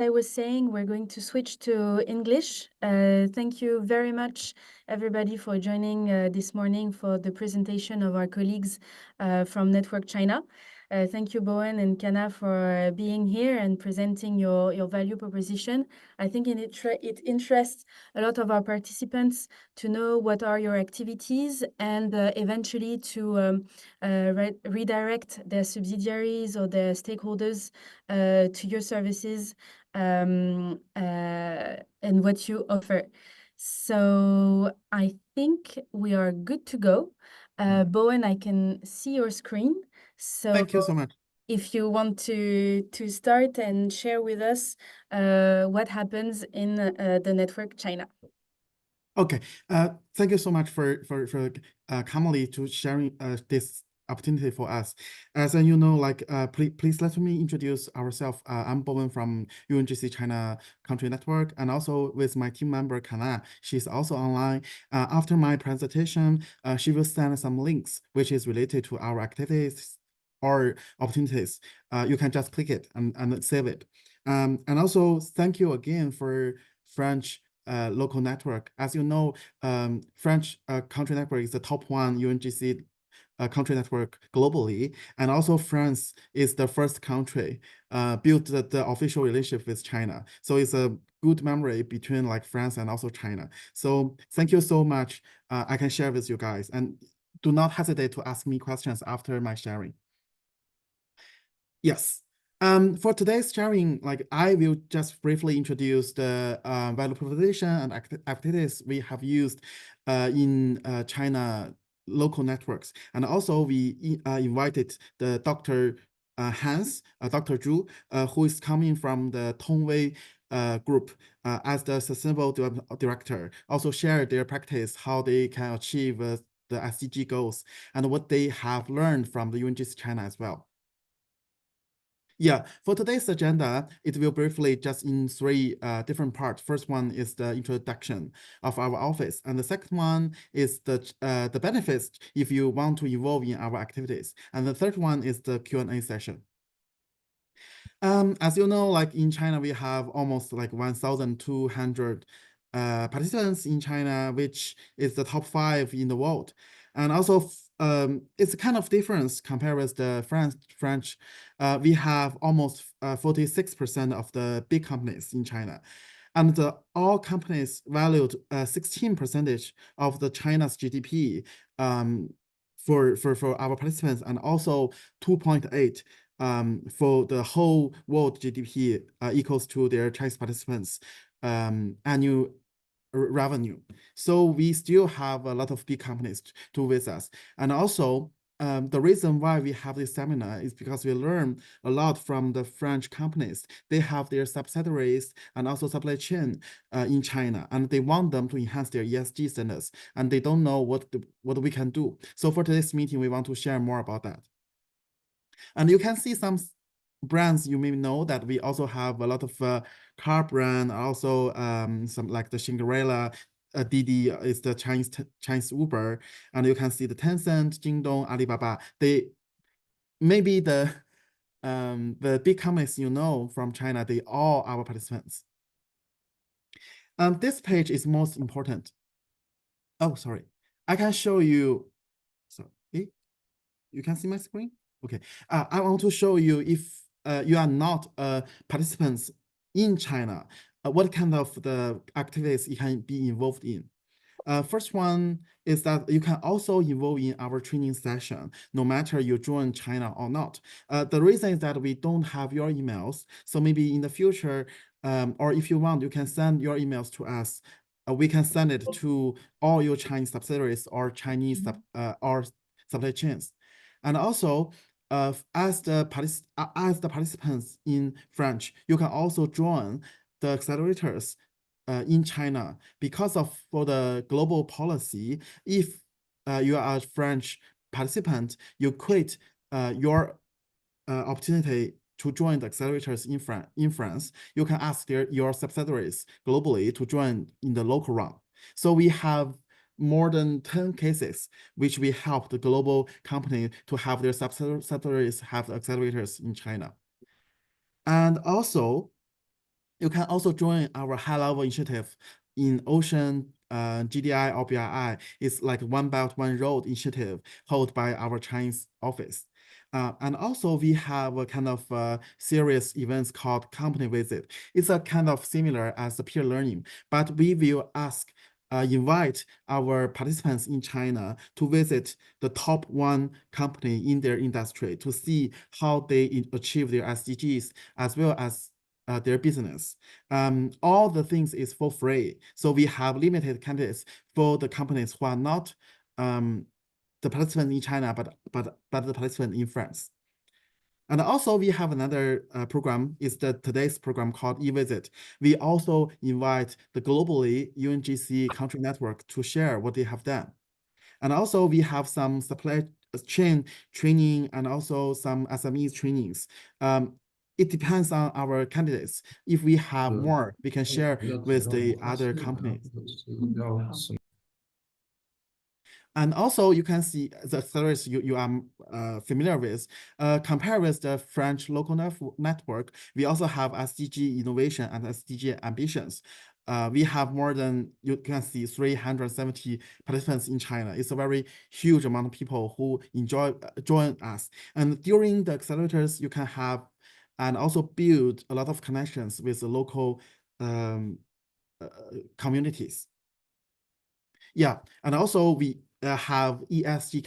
I was saying, we're going to switch to English. Thank you very much, everybody, for joining this morning for the presentation of our colleagues from Network China. Thank you, Bowen and Kana, for being here and presenting your value proposition. I think it interests a lot of our participants to know what are your activities and eventually to redirect their subsidiaries or their stakeholders to your services and what you offer. So I think we are good to go. Bowen, I can see your screen. So thank you so much. if you want to start and share with us what happens in the Network China. Okay. Thank you so much for Kamali to sharing this opportunity for us. As you know, like please let me introduce ourselves. I'm Bowen from UNGC China Country Network, and also with my team member Kana. She's also online. After my presentation, she will send some links which is related to our activities or opportunities. You can just click it and save it. And also thank you again for French local network. As you know, French country network is the top one UNGC country network globally, and also France is the first country built the official relationship with China. So it's a good memory between like France and also China. So thank you so much. I can share with you guys, and do not hesitate to ask me questions after my sharing. Yes. For today's sharing, like I will just briefly introduce the value proposition and activities we have used in China local networks. And also we invited the Dr. Hans, Dr. Zhu, who is coming from the Tongwei group as the sustainable director, also share their practice, how they can achieve the SDG goals and what they have learned from the UNGC China as well. Yeah, for today's agenda, it will briefly just in three different parts. First one is the introduction of our office, and the second one is the benefits if you want to involve in our activities, and the third one is the Q&A session. As you know, like in China, we have almost like 1,200 participants in China, which is the top 5 in the world, and also it's a kind of difference compared with the French. We have almost 46% of the big companies in China, and all companies valued 16% of the China's GDP for our participants, and also 2.8 for the whole world GDP equals to their Chinese participants annual revenue. So we still have a lot of big companies to with us. And also the reason why we have this seminar is because we learn a lot from the French companies. They have their subsidiaries and also supply chain in China, and they want them to enhance their ESG standards, and they don't know what we can do. So for today's meeting, we want to share more about that. And you can see some brands you may know that we also have a lot of car brand, also some like the Cinderella, Didi is the Chinese Uber, and you can see the Tencent, Jingdong, Alibaba. They maybe the big companies you know from China, they all our participants. This page is most important. Oh, sorry. I can show you. Sorry, you can see my screen. Okay. I want to show you if you are not participants in China, what kind of the activities you can be involved in. First one is that you can also involve in our training session, no matter you join China or not. The reason is that we don't have your emails. So maybe in the future, or if you want, you can send your emails to us. We can send it to all your Chinese subsidiaries or Chinese or supply chains. And also, as the participants in French, you can also join the accelerators in China because for the global policy. If you are a French participant, you quit your opportunity to join the accelerators in France. You can ask your subsidiaries globally to join in the local round. So we have more than 10 cases, which we help the global company to have their subsidiaries have the accelerators in China. And also, You can also join our high-level initiative in Ocean, GDI or BRI. It's like One Belt, One Road initiative held by our Chinese office. And also we have a kind of serious events called company visit. It's a kind of similar as the peer learning, but we will invite our participants in China to visit the top one company in their industry to see how they achieve their SDGs as well as their business. All the things is for free. So we have limited candidates for the companies who are not the participant in China, but the participant in France. And also we have another program, is today's program called eVisit. We also invite the globally UNGC country network to share what they have done. And also we have some supply chain training and also some SME trainings. It depends on our candidates. If we have more, we can share with the other companies. And also you can see the service you are familiar with. Compare with the French local network, we also have SDG innovation and SDG ambitions. We have more than, you can see, 370 participants in China. It's a very huge amount of people who join us. And during the accelerators, you can have and also build a lot of connections with the local communities. Yeah, and also we have ESG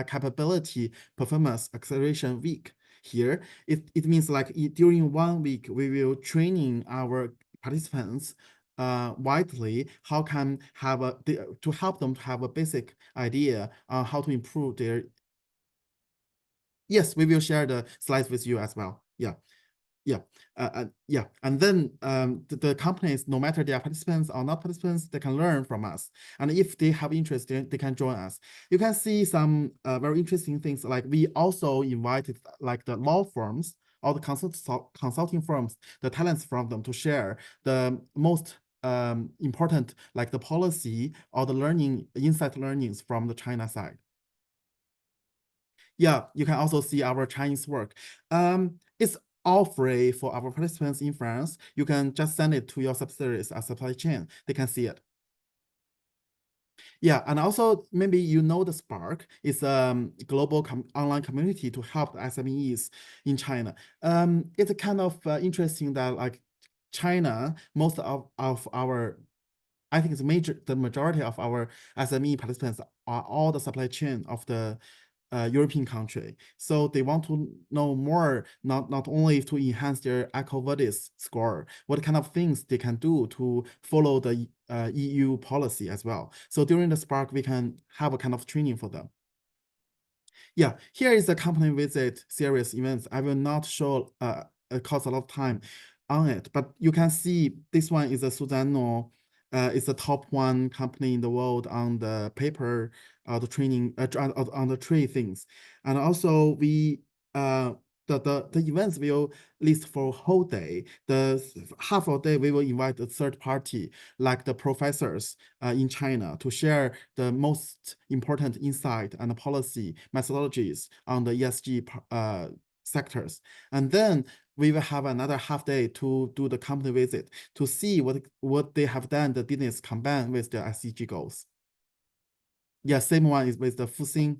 capability performance acceleration week here. It means like during 1 week, we will training our participants widely how can have to help them to have a basic idea on how to improve their. Yes, we will share the slides with you as well. Yeah. Yeah, and then the companies, no matter they are participants or not participants, they can learn from us. And if they have interest, they can join us. You can see some very interesting things. Like we also invited like the law firms or the consulting firms, the talents from them to share the most important, like the policy or the learning insight learnings from the China side. Yeah, you can also see our Chinese work. It's all free for our participants in France. You can just send it to your subsidiaries as supply chain. They can see it. Yeah, and also maybe you know the Spark is a global online community to help the SMEs in China. It's kind of interesting that like China, most of our, I think the majority of our SME participants are all the supply chain of the European country. So they want to know more, not only to enhance their EcoVadis score, what kind of things they can do to follow the EU policy as well. So during the Spark, we can have a kind of training for them. Yeah, here is the company visit series events. I will not show cost a lot of time on it, but you can see this one is a Suzano. It's the top one company in the world on the paper, the training, on the trade things. And also we the events will list for whole day. The half of day we will invite a third party like the professors in China to share the most important insight and policy methodologies on the ESG sectors. And then we will have another half day to do the company visit to see what they have done, the business combined with the SDG goals. Yeah, same one is with the Fuxing.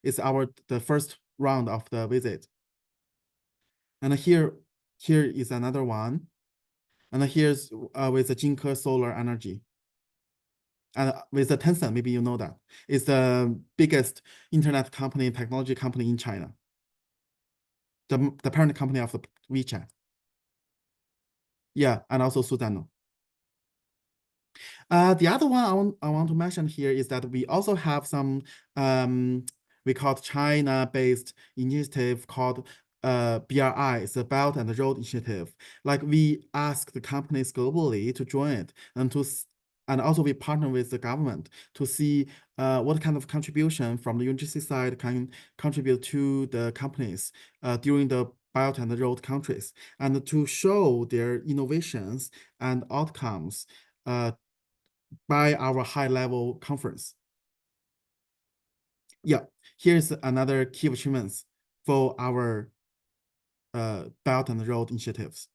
It's the first round of the visit. And here is another one. And here's with the Jinke Solar Energy. And with the Tencent, maybe you know that. It's the biggest internet company, technology company in China. The parent company of the WeChat. Yeah, and also Suzano. The other one I want to mention here is that we also have some we call China-based initiative called BRI, it's the Belt and Road Initiative. Like we ask the companies globally to join it and also we partner with the government to see what kind of contribution from the UNGC side can contribute to the companies during the Belt and Road countries, and to show their innovations and outcomes by our high-level conference. Yeah, here's another key achievements for our Belt and Road initiatives.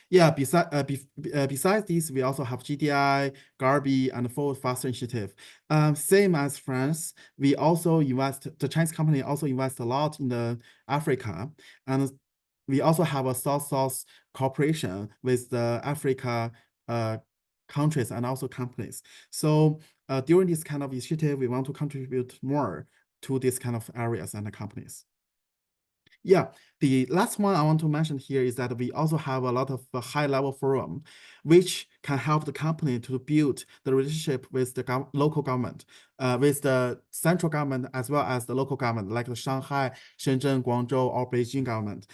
Yeah, besides these, we also have GDI, Garbi, and Forward Faster Initiative. Same as France, we also invest, the Chinese company also invest a lot in the Africa, and we also have a South-South cooperation with the Africa countries and also companies. So during this kind of initiative, we want to contribute more to these kind of areas and the companies. Yeah, the last one I want to mention here is that we also have a lot of high-level forum, which can help the company to build the relationship with the local government, with the central government as well as the local government, like the Shanghai, Shenzhen, Guangzhou, or Beijing government.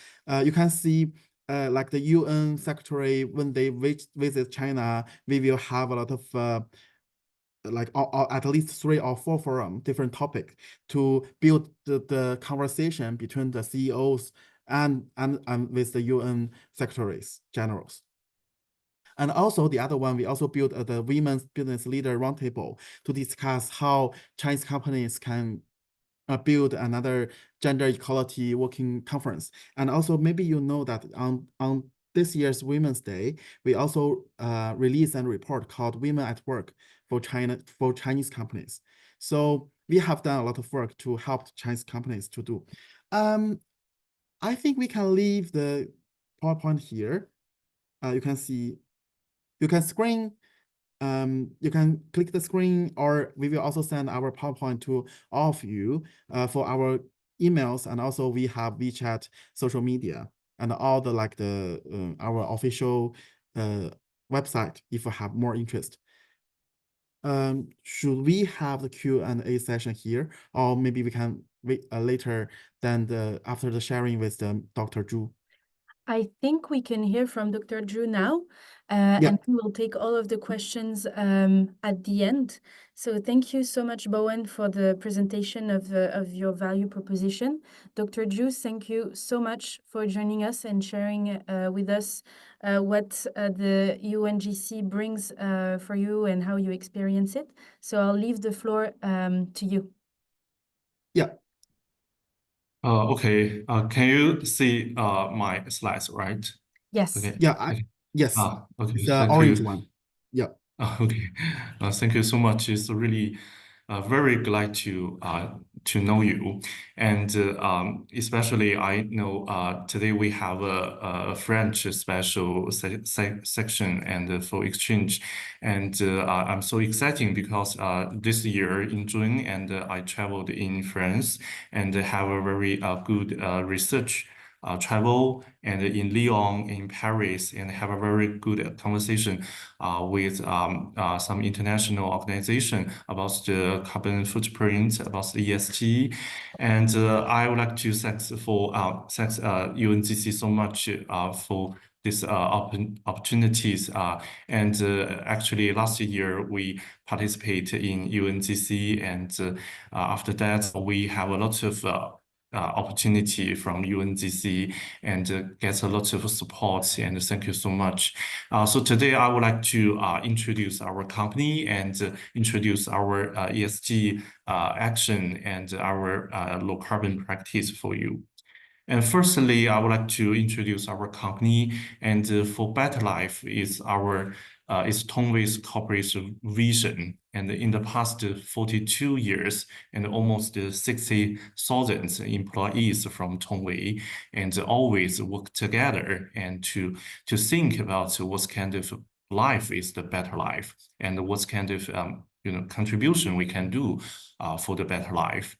You can see like the UN secretary, when they visit China, we will have a lot of like at least 3 or 4 forum, different topic to build the conversation between the CEOs and with the UN secretaries generals. And also the other one, we also built the Women's Business Leader Roundtable to discuss how Chinese companies can build another gender equality working conference. And also maybe you know that on this year's Women's Day, we also released a report called Women at Work for Chinese companies. So we have done a lot of work to help Chinese companies to do. I think we can leave the PowerPoint here. You can see, you can screen, you can click the screen, or we will also send our PowerPoint to all of you for our emails, and also we have WeChat social media and all the like the our official website if you have more interest. Should we have the Q&A session here, or maybe we can wait later than after the sharing with Dr. Zhu? I think we can hear from Dr. Drew now, Yeah. and we will take all of the questions at the end. So thank you so much, Bowen, for the presentation of your value proposition. Dr. Drew, thank you so much for joining us and sharing with us what the UNGC brings for you and how you experience it. So I'll leave the floor to you. Yeah. Okay. Can you see my slides, right? Yes. Okay. Yeah. Yes. Okay. It's the Thank orange you. one. Yeah. Okay. Thank you so much. It's really very glad to know you, and especially I know today we have a French special section and for exchange, and I'm so excited because this year in June, and I traveled in France and have a very good research travel, and in Lyon, in Paris, and have a very good conversation with some international organization about the carbon footprint, about the ESG. And I would like to thanks UNGC so much for these opportunities. And actually last year we participated in UNGC, and after that we have a lot of opportunity from UNGC and get a lot of support, and thank you so much. So today I would like to introduce our company and introduce our ESG action and our low carbon practice for you. And firstly, I would like to introduce our company, and for Better Life is our is Tongwei's corporate vision. And in the past 42 years, and almost 60,000 employees from Tongwei, and always work together and to think about what kind of life is the better life, and what kind of contribution we can do for the better life.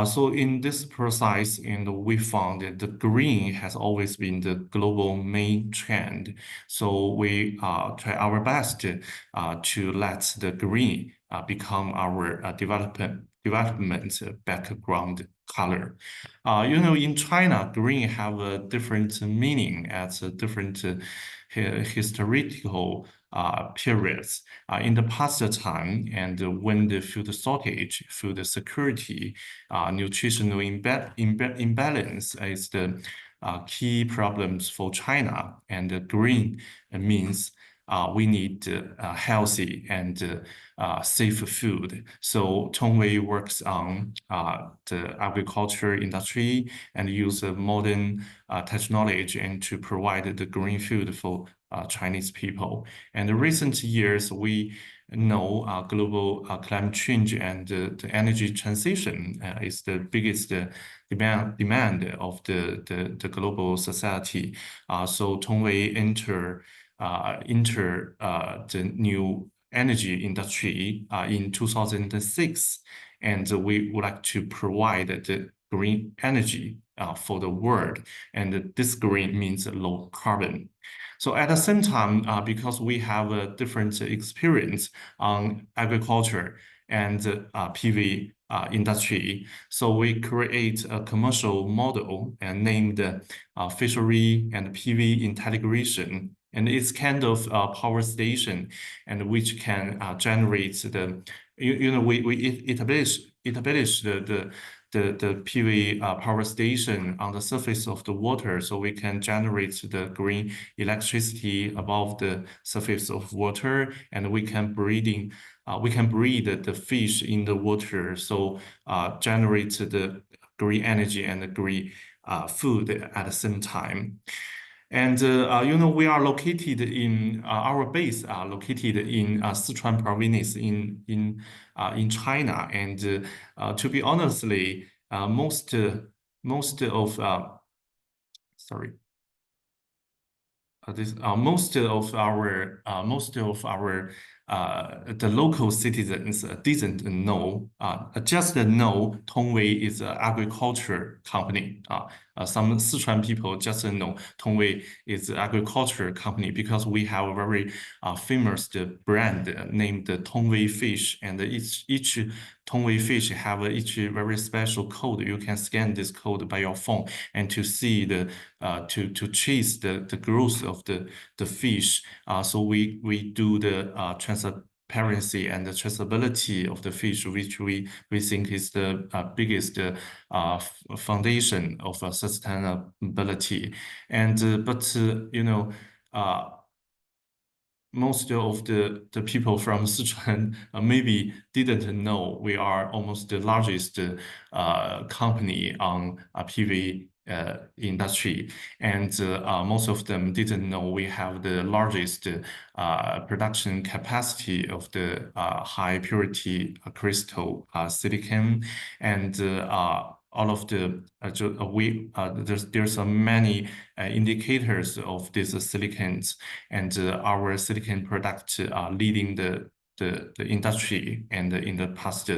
So in this process, and we found that the green has always been the global main trend. So we try our best to let the green become our development background color. In China, green have a different meaning at a different historical periods. In the past time, and when the food shortage, food security, nutritional imbalance is the key problems for China, and green means we need healthy and safe food. So Tongwei works on the agriculture industry and use modern technology and to provide the green food for Chinese people. And in recent years, we know global climate change and the energy transition is the biggest demand of the global society. So Tongwei enter the new energy industry in 2006, and we would like to provide the green energy for the world, and this green means low carbon. So at the same time, because we have a different experience on agriculture and PV industry, so we create a commercial model and named fishery and PV integration. And it's kind of a power station, and which can generate the, we establish the PV power station on the surface of the water, so we can generate the green electricity above the surface of water, and we can breed the fish in the water, so generate the green energy and the green food at the same time. And we are located in our base located in Sichuan province in China, and to be honestly, most of the local citizens didn't know, just know Tongwei is an agriculture company. Some Sichuan people just know Tongwei is an agriculture company because we have a very famous brand named Tongwei fish, and each Tongwei fish have each very special code. You can scan this code by your phone and to see the to chase the growth of the fish. So we do the transparency and the traceability of the fish, which we think is the biggest foundation of sustainability. And most of the people from Sichuan maybe didn't know we are almost the largest company on PV industry, and most of them didn't know we have the largest production capacity of the high purity crystal silicon, and all of the there's many indicators of these silicons, and our silicon product leading the industry and in the past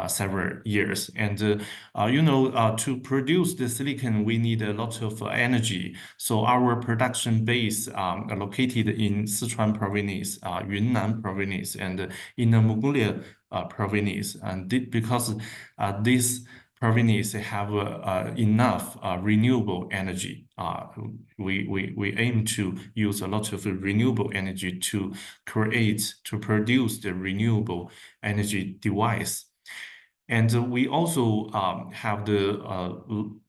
several years. And to produce the silicon, we need a lot of energy. So our production base located in Sichuan province, Yunnan province, and Inner Mongolia province. And because this province have enough renewable energy. We aim to use a lot of renewable energy to produce the renewable energy device. And we also have the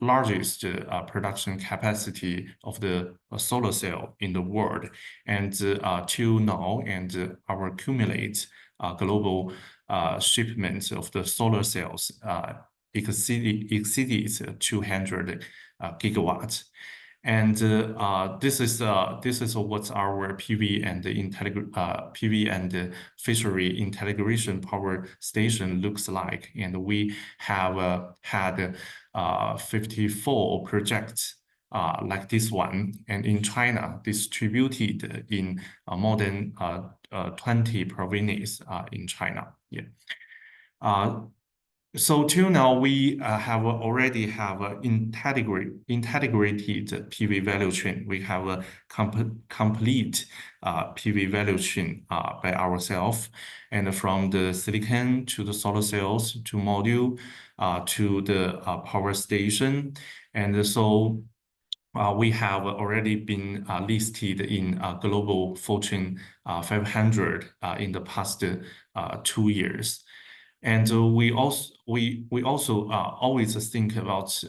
largest production capacity of the solar cell in the world. And till now, and our accumulate global shipments of the solar cells exceeds 200 gigawatts. And this is what our PV and fishery integration power station looks like. And we have had 54 projects like this one, and in China, distributed in more than 20 provinces in China. Yeah. So till now, we already have an integrated PV value chain. We have a complete PV value chain by ourselves, and from the silicon to the solar cells to module to the power station. And so we have already been listed in Global Fortune 500 in the past 2 years. And we also always think about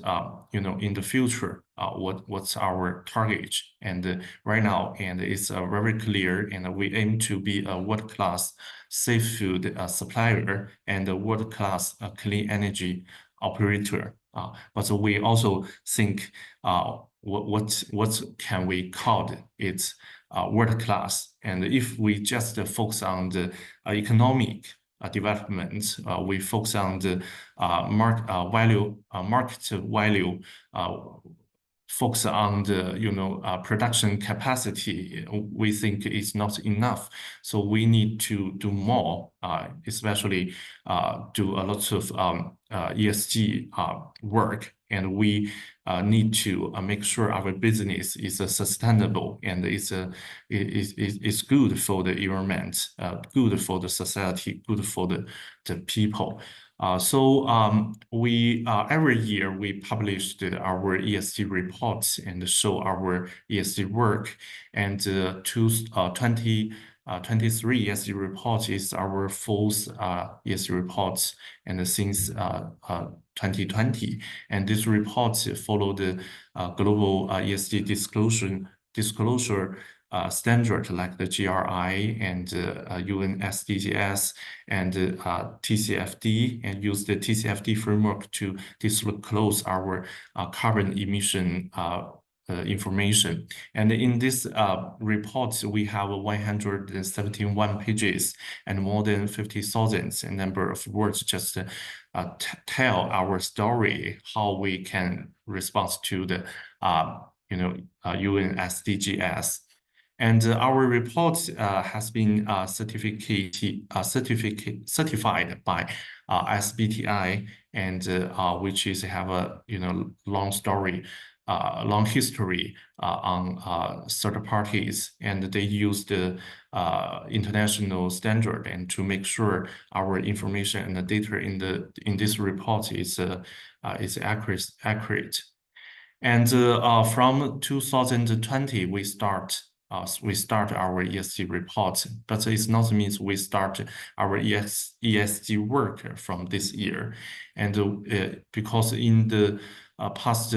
in the future what's our target, and right now, and it's very clear, and we aim to be a world-class safe food supplier and a world-class clean energy operator. But we also think what can we call it world-class, and if we just focus on the economic development, we focus on the market value, focus on the production capacity, we think is not enough. So we need to do more, especially do a lot of ESG work, and we need to make sure our business is sustainable and is good for the environment, good for the society, good for the people. So we every year we published our ESG reports and show our ESG work, and 2023 ESG report is our fourth ESG report, and since 2020, and this report follow the global ESG disclosure standard like the GRI and UN SDGs and TCFD, and use the TCFD framework to disclose our carbon emission information. And in this report, we have 171 pages and more than 50,000 number of words just tell our story, how we can respond to the UN SDGs. And our report has been certified by SBTi, and which is have a long story, long history on third parties, and they use the international standard and to make sure our information and the data in this report is accurate. And from 2020 we start our ESG report, but it not means we start our ESG work from this year. And because in the past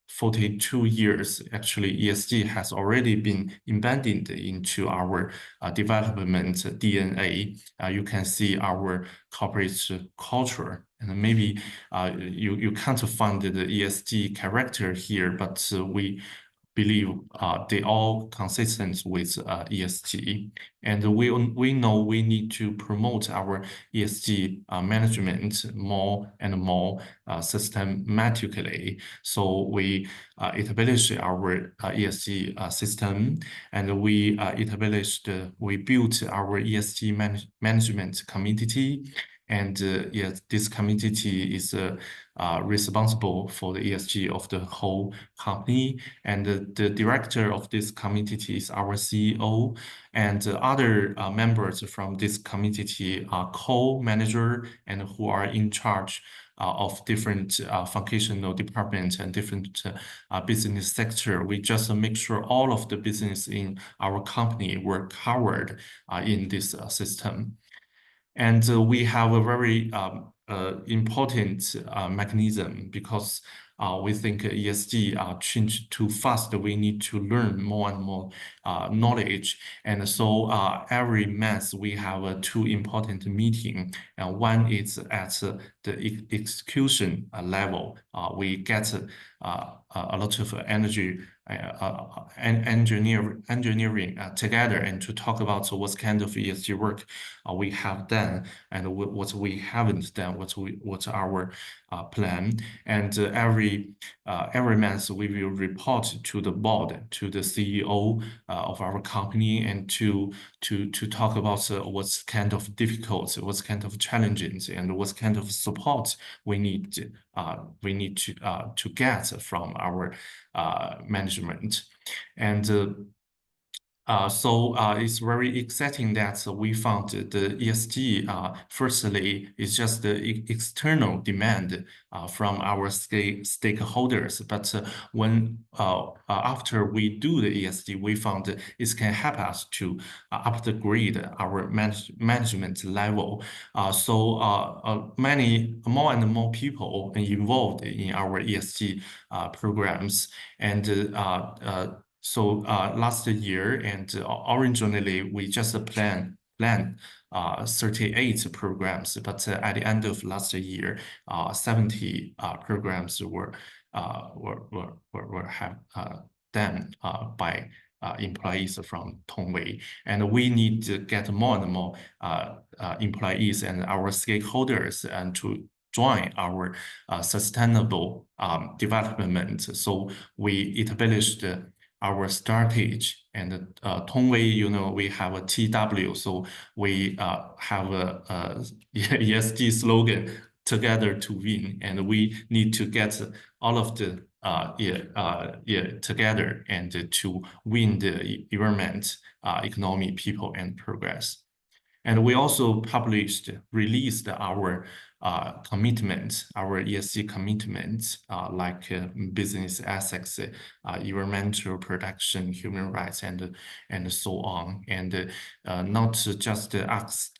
42 years, actually ESG has already been embedded into our development DNA. You can see our corporate culture, and maybe you can't find the ESG character here, but we believe they all consistent with ESG, and we know we need to promote our ESG management more and more systematically. So we established our ESG system, and we built our ESG management committee. And yes, this committee is responsible for the ESG of the whole company. And the director of this committee is our CEO. And other members from this committee are co-manager and who are in charge of different functional departments and different business sector. We just make sure all of the business in our company were covered in this system. And we have a very important mechanism, because we think ESG change too fast. We need to learn more and more knowledge. And so every month we have two important meetings. And one is at the execution level. We get a lot of engineering together, and to talk about what kind of ESG work we have done and what we haven't done, what's our plan. And every month we will report to the board, to the CEO of our company, and to talk about what's kind of difficult, what's kind of challenges, and what kind of support we need to get from our management. And It's very exciting that we found the ESG, firstly, is just the external demand from our stakeholders. But when after we do the ESG, we found it can help us to upgrade our management level. Many more and more people involved in our ESG programs, and last year, and originally we just planned 38 programs, but at the end of last year, 70 programs were done by employees from Tongwei, and we need to get more and more employees and our stakeholders and to join our sustainable development. So we established our strategy, and Tongwei, we have a TW, so we have a ESG slogan, together to win, and we need to get all of the together and to win the environment, economy, people, and progress. And we also released our commitments, our ESG commitments, like business ethics, environmental protection, human rights, and so on. And not just ask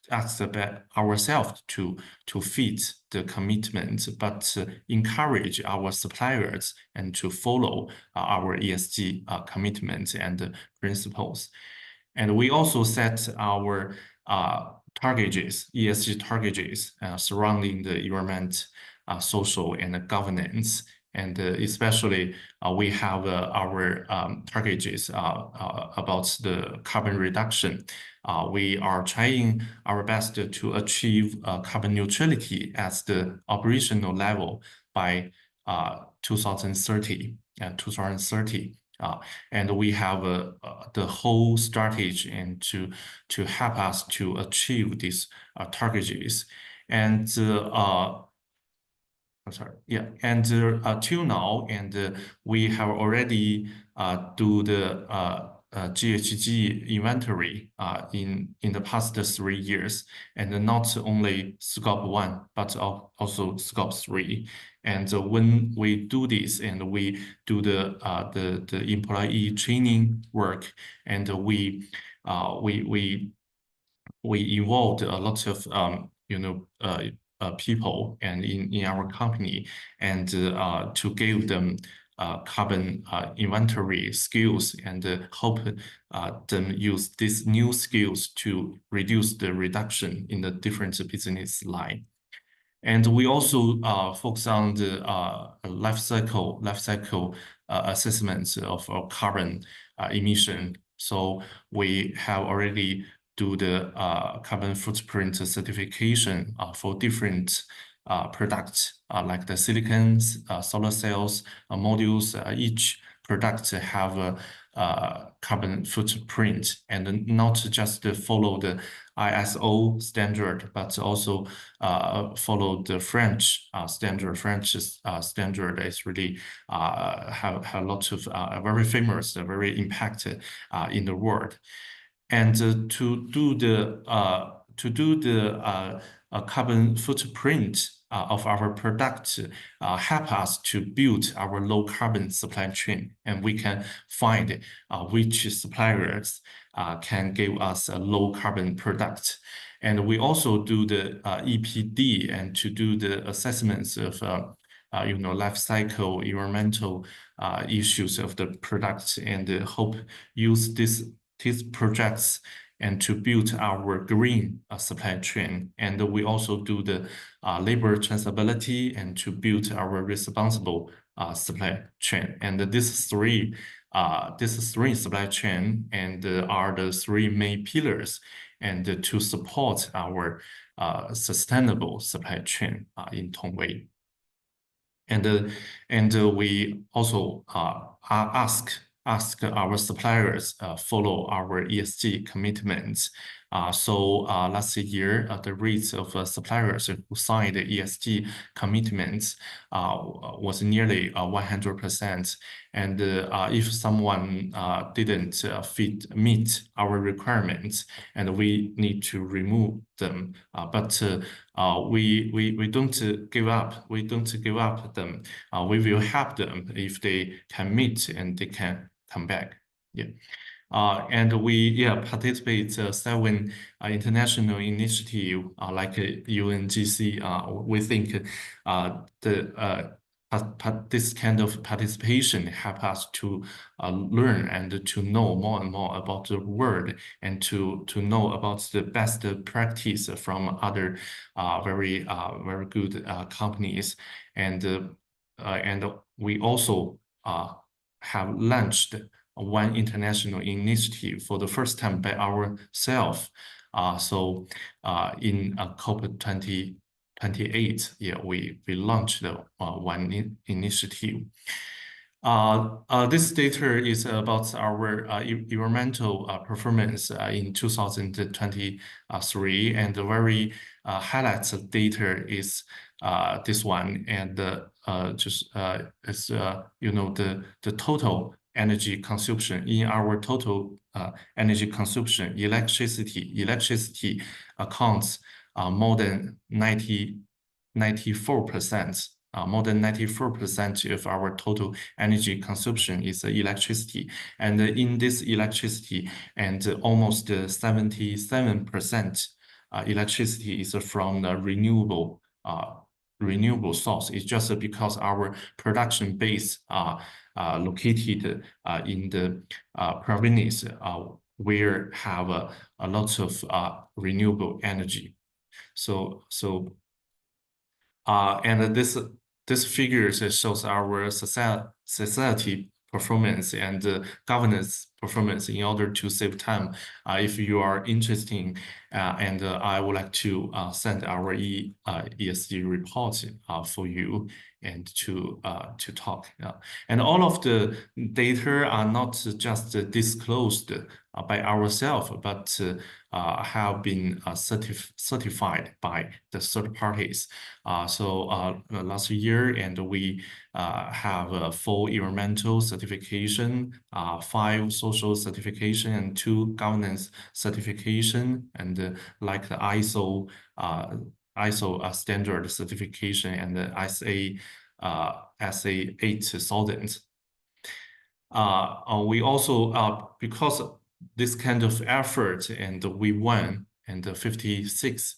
ourselves to fit the commitment, but encourage our suppliers and to follow our ESG commitments and principles. And we also set our targets, ESG targets surrounding the environment, social, and governance. And especially, we have our targets about the carbon reduction. We are trying our best to achieve carbon neutrality at the operational level by 2030. And we have the whole strategy and to help us to achieve these targets. And I'm sorry, yeah, and till now, and we have already do the GHG inventory in the past 3 years, and not only scope 1, but also scope 3. And when we do this, and we do the employee training work, and we involved a lot of people and in our company, and to give them carbon inventory skills, and help them use these new skills to reduce the reduction in the different business line. And we also focus on the life cycle assessments of carbon emission. So we have already do the carbon footprint certification for different products like the silicons, solar cells, modules. Each product have a carbon footprint, and not just follow the ISO standard, but also follow the French standard. French standard is really have a lot of very famous, very impacted in the world. And to do the carbon footprint of our product help us to build our low carbon supply chain, and we can find which suppliers can give us a low carbon product. And we also do the EPD, and to do the assessments of life cycle environmental issues of the product, and hope use these projects and to build our green supply chain. And we also do the labor traceability, and to build our responsible supply chain. And these three supply chain and are the 3 main pillars, and to support our sustainable supply chain in Tongwei. And we also ask our suppliers follow our ESG commitments. So last year, the rates of suppliers who signed the ESG commitments was nearly 100%. And if someone didn't meet our requirements, and we need to remove them, but we don't give up. We don't give up them. We will help them if they can meet and they can come back. Yeah. And we participate 7 international initiative like UNGC. We think this kind of participation help us to learn and to know more and more about the world, and to know about the best practice from other very good companies. And we also have launched one international initiative for the first time by ourselves. So in COP 2028, we launched one initiative. This data is about our environmental performance in 2023, and the very highlights data is this one, and just is the total energy consumption. In our total energy consumption, electricity accounts more than 94%. More than 94% of our total energy consumption is electricity. And in this electricity, and almost 77% electricity is from the renewable source. It's just because our production base located in the province where have a lot of renewable energy. And this figures shows our society performance and governance performance in order to save time. If you are interested, and I would like to send our ESG report for you and to talk. And all of the data are not just disclosed by ourselves, but have been certified by the third parties. So last year, and we have 4 environmental certification, 5 social certification, and 2 governance certification, and like the ISO standard certification and the SA 8000. We also, because this kind of effort, and we won, and 56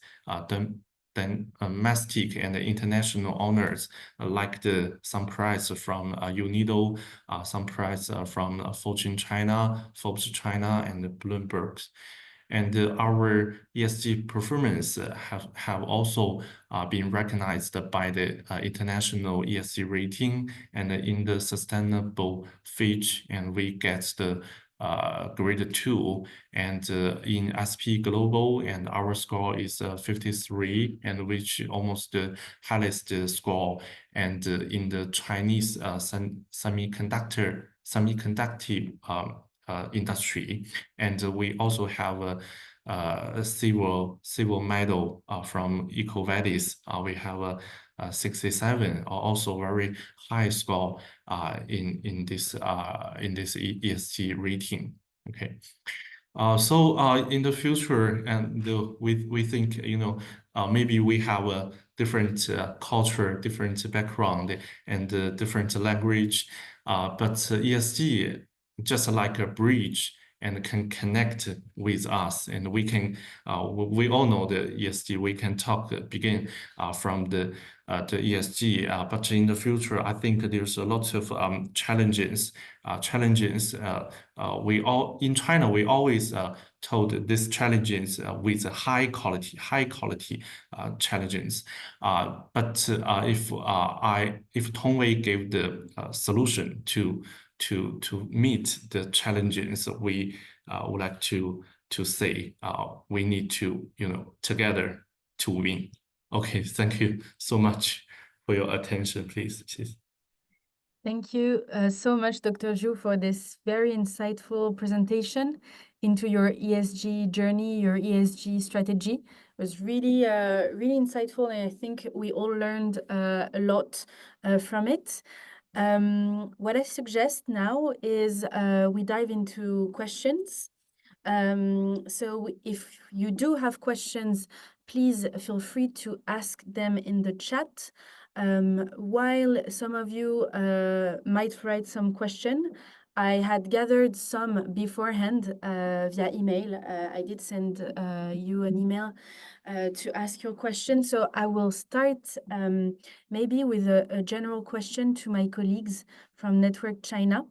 domestic and international honors, like some prize from UNIDO, some prize from Fortune China, Forbes China, and Bloomberg. And our ESG performance have also been recognized by the international ESG rating, and in the sustainable Fitch, and we get the grade 2, and in SP Global, and our score is 53, and which almost the highest score, and in the Chinese semiconductor industry. And we also have a silver medal from EcoVadis. We have a 67, also very high score in this ESG rating. Okay. So in the future, and we think, maybe we have a different culture, different background, and different language, but ESG just like a bridge, and can connect with us, and we can we all know the ESG. We can begin from the ESG, but in the future, I think there's a lot of challenges. In China, we always told these challenges with high quality challenges. But if Tongwei gave the solution to meet the challenges, we would like to say we need to together to win. Okay, thank you so much for your attention, please. Thank you so much, Dr. Zhu, for this very insightful presentation into your ESG journey, your ESG strategy. It was really, really insightful, and I think we all learned a lot from it. What I suggest now is we dive into questions. So if you do have questions, please feel free to ask them in the chat. While some of you might write some question, I had gathered some beforehand via email. I did send you an email to ask your question. So I will start maybe with a general question to my colleagues from Network China.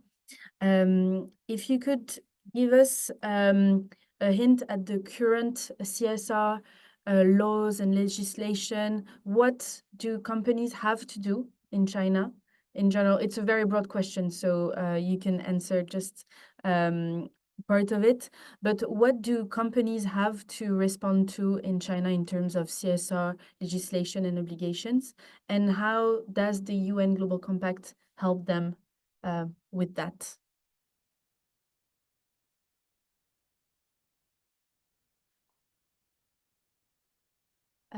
If you could give us a hint at the current CSR laws and legislation. What do companies have to do in China? In general, it's a very broad question, so you can answer just part of it. But what do companies have to respond to in China in terms of CSR legislation and obligations? And how does the UN Global Compact help them with that?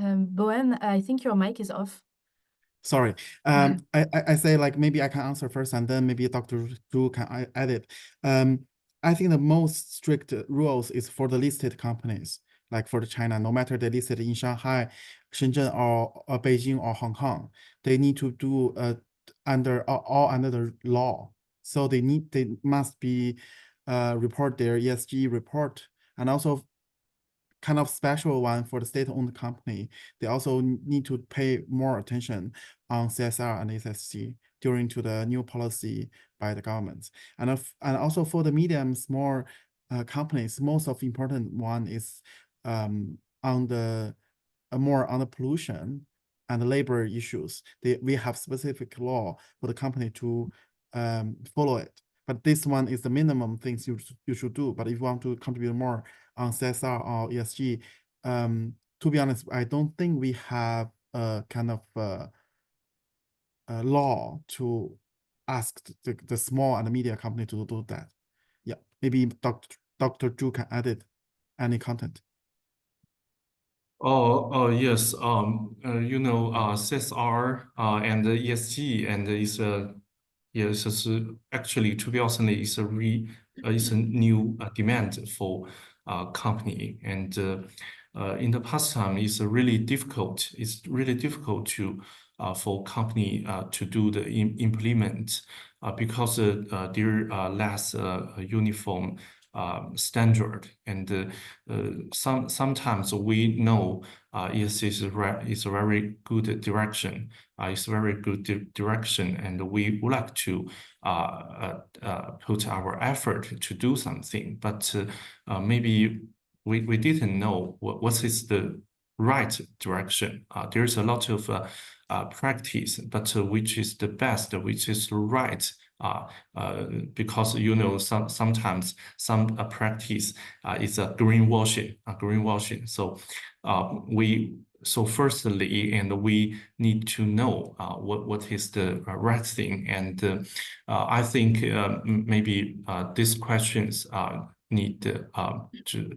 Bowen, I think your mic is off. Sorry. I say like maybe I can answer first and then maybe Dr. Zhu can add it. I think the most strict rules is for the listed companies, like for the China, no matter they listed in Shanghai, Shenzhen or Beijing or Hong Kong, they need to do all under the law. So they must be report their ESG report, and also kind of special one for the state-owned company. They also need to pay more attention on CSR and ESG during to the new policy by the government. And also for the medium, small companies, most of important one is on the pollution and labor issues. We have specific law for the company to follow it. But this one is the minimum things you should do. But if you want to contribute more on CSR or ESG, to be honest, I don't think we have a kind of a law to ask the small and the media company to do that. Yeah, maybe Dr. Zhu can add it, any content. Oh yes. CSR and the ESG and is yes, actually, to be honest, it's a new demand for company, and in the past time, it's really difficult. It's really difficult to for company to do the implement because there are less uniform standard, and sometimes we know yes, is a very good direction. It's very good direction, and we would like to put our effort to do something, but maybe we didn't know what is the right direction. There's a lot of practice, but which is the best, which is right. Because sometimes some practice is a greenwashing. So firstly, and we need to know what is the right thing, and I think maybe these questions need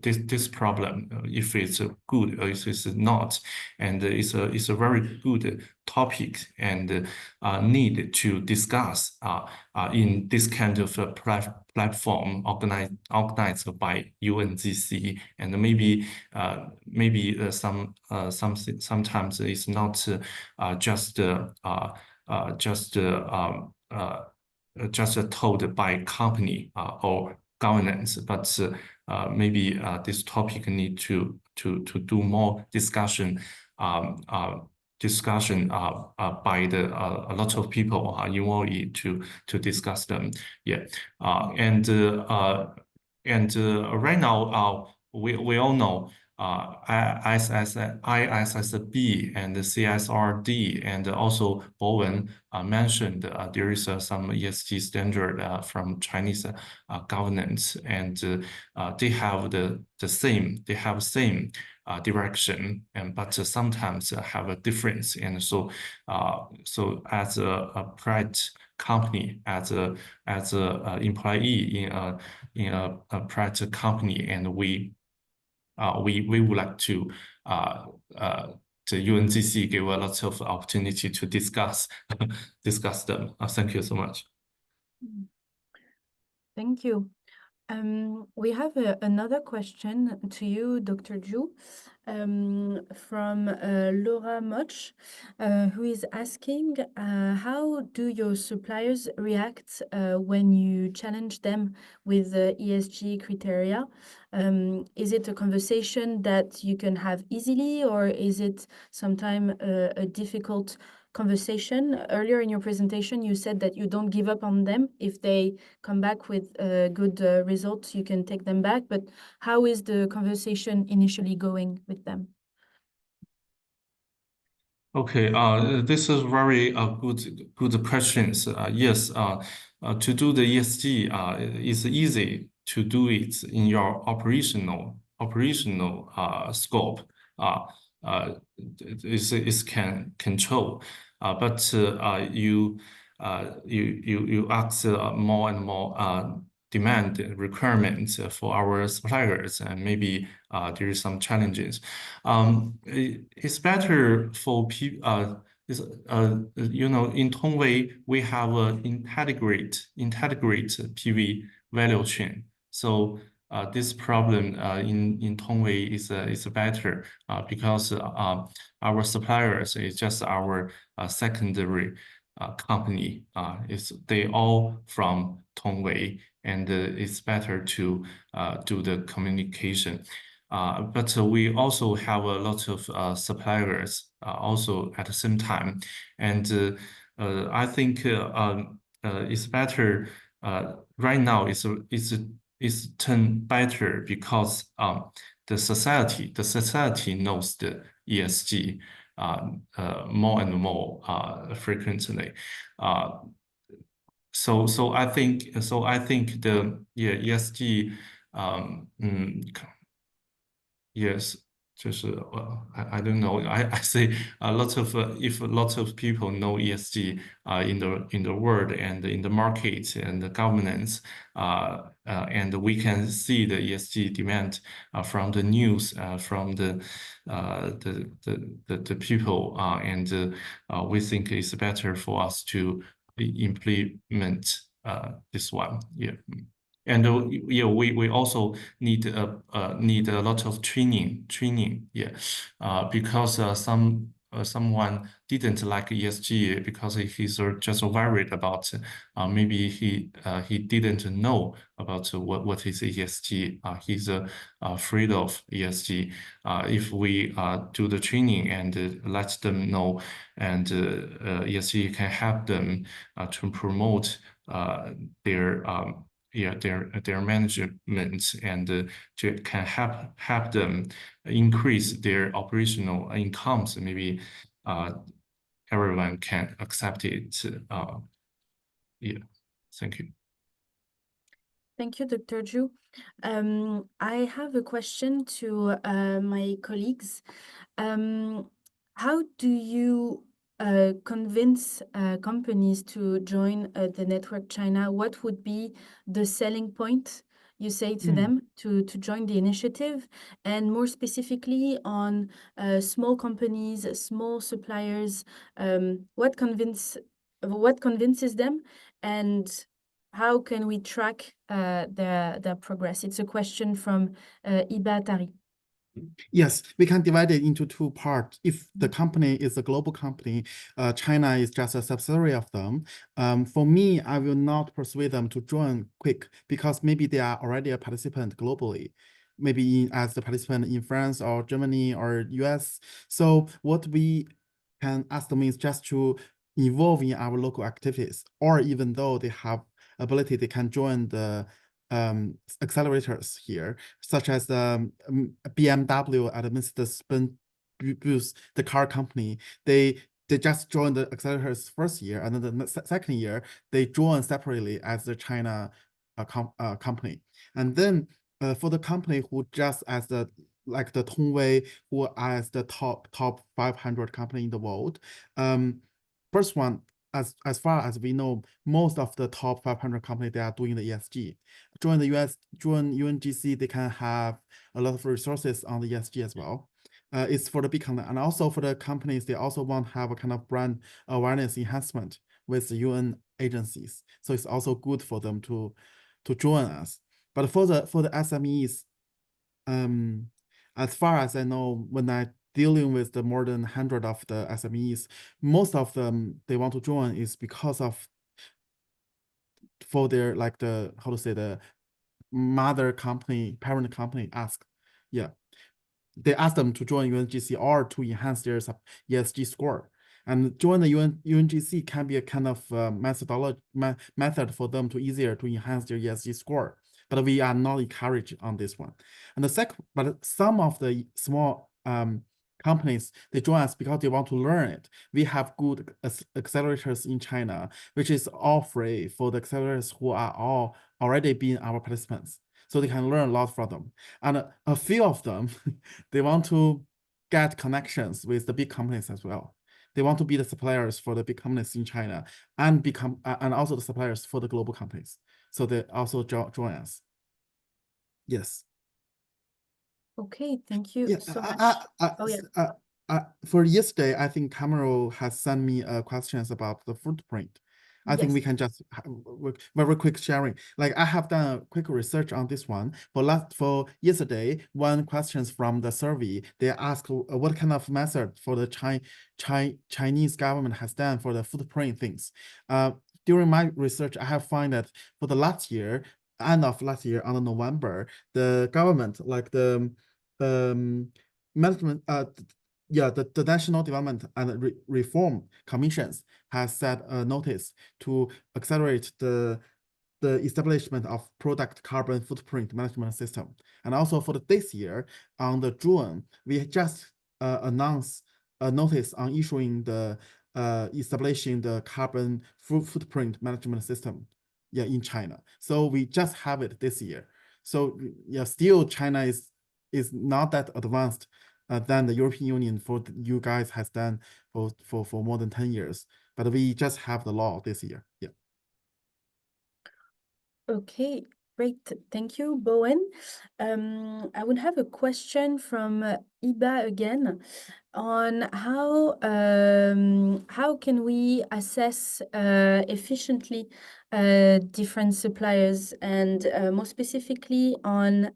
this problem, if it's good or if it's not, and it's a very good topic, and need to discuss in this kind of platform organized by UNGC, and maybe sometimes it's not just told by company or governance, but maybe this topic need to do more discussion by a lot of people involved to discuss them. Yeah, and right now we all know ISSB and the CSRD, and also Bowen mentioned there is some ESG standard from Chinese governance, and they have the same direction, but sometimes have a difference, and so as a private company as a employee in a private company, and we would like to the UNGC gave a lot of opportunity to discuss them. Thank you so much. Thank you. We have another question to you, Dr. Zhu, from Laura Moch, who is asking, how do your suppliers react when you challenge them with the ESG criteria? Is it a conversation that you can have easily, or is it sometimes a difficult conversation? Earlier in your presentation, you said that you don't give up on them. If they come back with good results, you can take them back. But how is the conversation initially going with them? Okay, this is very good questions. Yes, to do the ESG, it's easy to do it in your operational scope. It can control, but you ask more and more demand requirements for our suppliers, and maybe there is some challenges. It's better for people. You know, in Tongwei we have an integrate PV value chain. So this problem in Tongwei is better because our suppliers is just our secondary company. They all from Tongwei, and it's better to do the communication. But we also have a lot of suppliers also at the same time, and I think it's better right now. It's turned better because the society knows the ESG more and more frequently. So I think the ESG yes, just I don't know. I say a lot of if a lot of people know ESG in the world and in the market and the governance, and we can see the ESG demand from the news, from the people, and we think it's better for us to implement this one. Yeah. And yeah, we also need a lot of training. Yeah, because someone didn't like ESG because he's just worried about maybe he didn't know about what is ESG. He's afraid of ESG. If we do the training and let them know, and ESG can help them to promote their management, and can help them increase their operational incomes. Maybe everyone can accept it. Yeah, thank you. Thank you, Dr. Zhu. I have a question to my colleagues. How do you convince companies to join the Network China? What would be the selling point, you say, to them to join the initiative? And more specifically on small companies, small suppliers, what convinces them, and how can we track their progress? It's a question from Iba Tari. Yes, we can divide it into two parts. If the company is a global company, China is just a subsidiary of them. For me, I will not persuade them to join quick because maybe they are already a participant globally, maybe as the participant in France or Germany or US. So what we can ask them is just to involve in our local activities, or even though they have ability, they can join the accelerators here, such as BMW at Mercedes-Benz, the car company. They just joined the accelerators first year, and then the second year they join separately as the China company. And then for the company who just as the like the Tongwei, who as the top 500 company in the world, first one, as far as we know, most of the top 500 companies, they are doing the ESG. Join UNGC, they can have a lot of resources on the ESG as well. It's for the big company, and also for the companies, they also want to have a kind of brand awareness enhancement with the UN agencies. So it's also good for them to join us. But for the SMEs, as far as I know, when I dealing with the more than 100 of the SMEs, most of them, they want to join is because of for their like the how to say the mother company, parent company ask, yeah, they ask them to join UNGC or to enhance their ESG score. And join the UNGC can be a kind of method for them to easier to enhance their ESG score. But we are not encouraged on this one. And the second, but some of the small companies, they join us because they want to learn it. We have good accelerators in China, which is all free for the accelerators who are all already being our participants. So they can learn a lot from them. And a few of them, they want to get connections with the big companies as well. They want to be the suppliers for the big companies in China and become and also the suppliers for the global companies. So they also join us. Yes. Okay, thank you Yeah. so much. For yesterday, I think Camero has sent me questions about the footprint. I think Yes. we can just very quick sharing. Like I have done a quick research on this one. For yesterday, one questions from the survey, they ask what kind of method for the Chinese government has done for the footprint things. During my research, I have found that for the end of last year on November, the government, like the management, the National Development and Reform Commissions has set a notice to accelerate the establishment of product carbon footprint management system. And also for this year, on the June, we just announced a notice on issuing the establishing the carbon footprint management system, in China. So we just have it this year. So still China is not that advanced than the European Union for you guys has done for more than 10 years. But we just have the law this year. Yeah. Okay, great. Thank you, Bowen. I would have a question from Iba again on how can we assess efficiently different suppliers, and more specifically on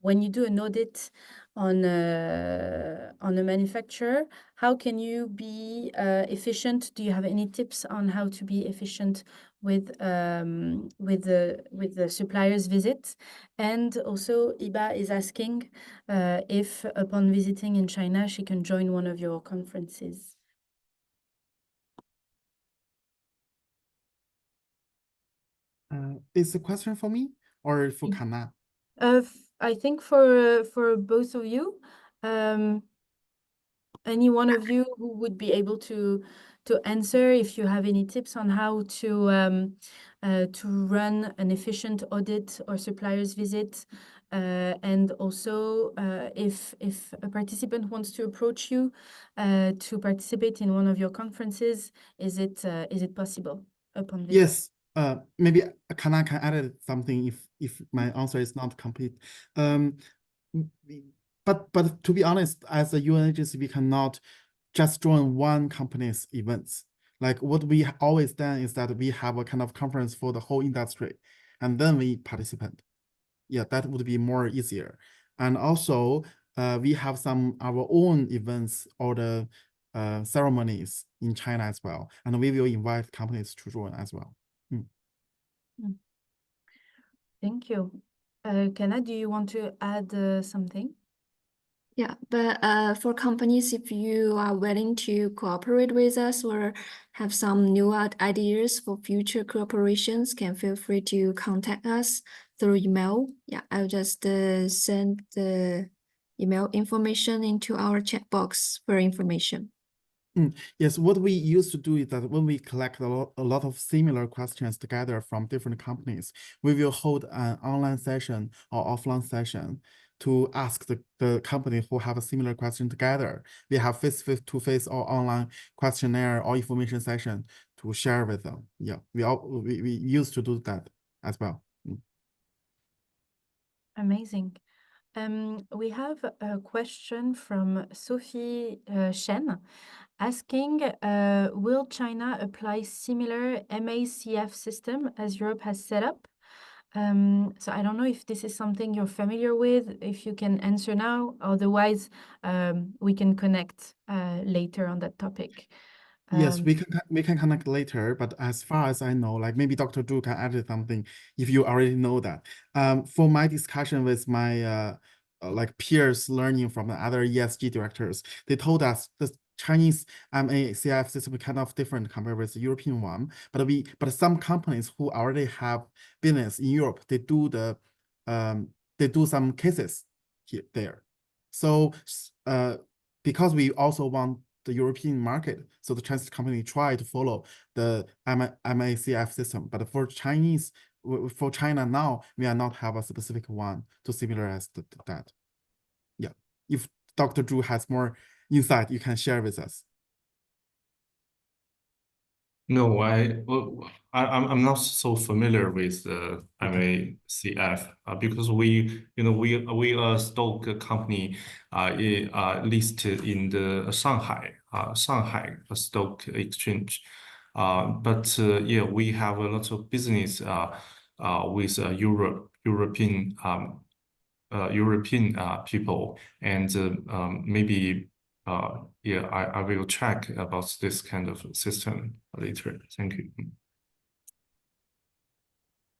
when you do an audit on a manufacturer, how can you be efficient? Do you have any tips on how to be efficient with the supplier's visits? And also, Iba is asking if upon visiting in China, she can join one of your conferences. Is the question for me or for Kana? I think for both of you, any one of you who would be able to answer, if you have any tips on how to run an efficient audit or supplier's visit, and also if a participant wants to approach you to participate in one of your conferences, is it possible upon visit? Yes. Maybe Kana can add something if my answer is not complete. But to be honest, as a UN agency, we cannot just join one company's events. Like what we always done is that we have a kind of conference for the whole industry, and then we participate. Yeah, that would be more easier. And also, we have our own events or the ceremonies in China as well, and we will invite companies to join as well. Thank you. Kana, do you want to add something? Yeah, but for companies, if you are willing to cooperate with us or have some new ideas for future cooperations, can feel free to contact us through email. Yeah, I'll just send the email information into our chat box for information. Yes, what we used to do is that when we collect a lot of similar questions together from different companies, we will hold an online session or offline session to ask the company who have a similar question together. We have face-to-face or online questionnaire or information session to share with them. Yeah, we used to do that as well. Amazing. We have a question from Sophie Shen asking, will China apply similar MACF system as Europe has set up? So I don't know if this is something you're familiar with, if you can answer now, otherwise we can connect later on that topic. Yes, we can connect later, but as far as I know, like maybe Dr. Zhu can add something if you already know that. For my discussion with my like peers learning from the other ESG directors, they told us the Chinese MACF system is kind of different compared with the European one, but some companies who already have business in Europe, they do some cases there. So because we also want the European market, so the Chinese company try to follow the MACF system. But for China now, we are not have a specific one to similar as that. Yeah, if Dr. Zhu has more insight, you can share with us. No, I'm not so familiar with the MACF because we are stock company listed in the Shanghai Stock Exchange. But yeah, we have a lot of business with European people, and maybe yeah, I will check about this kind of system later. Thank you.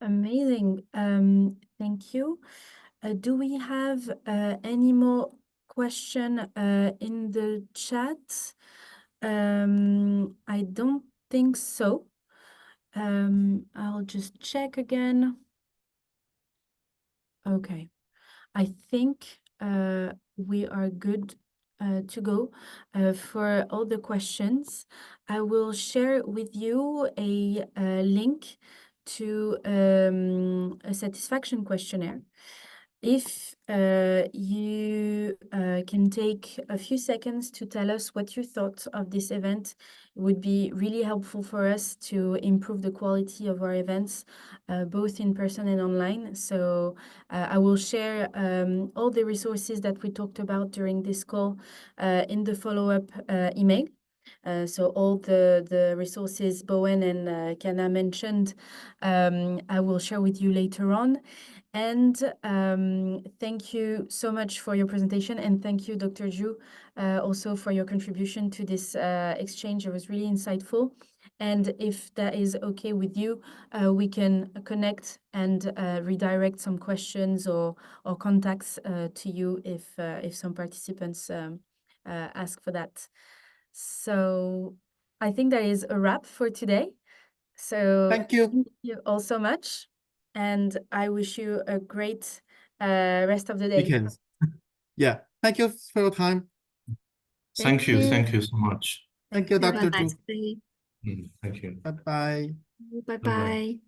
Amazing. Thank you. Do we have any more question in the chat? I don't think so. I'll just check again. Okay. I think we are good to go for all the questions. I will share with you a link to a satisfaction questionnaire. If you can take a few seconds to tell us what you thought of this event, it would be really helpful for us to improve the quality of our events, both in person and online. So I will share all the resources that we talked about during this call in the follow-up email. So all the resources Bowen and Kana mentioned, I will share with you later on. And thank you so much for your presentation, and thank you, Dr. Zhu, also for your contribution to this exchange. It was really insightful. And if that is okay with you, we can connect and redirect some questions or contacts to you if some participants ask for that. So I think that is a wrap for today. So Thank you. Thank you all so much. And I wish you a great rest of the day. Weekends. Yeah. Thank you for your time. Thank you so much. Thank you, Have Dr. a nice Zhu. day. Thank you. Bye-bye. Bye bye.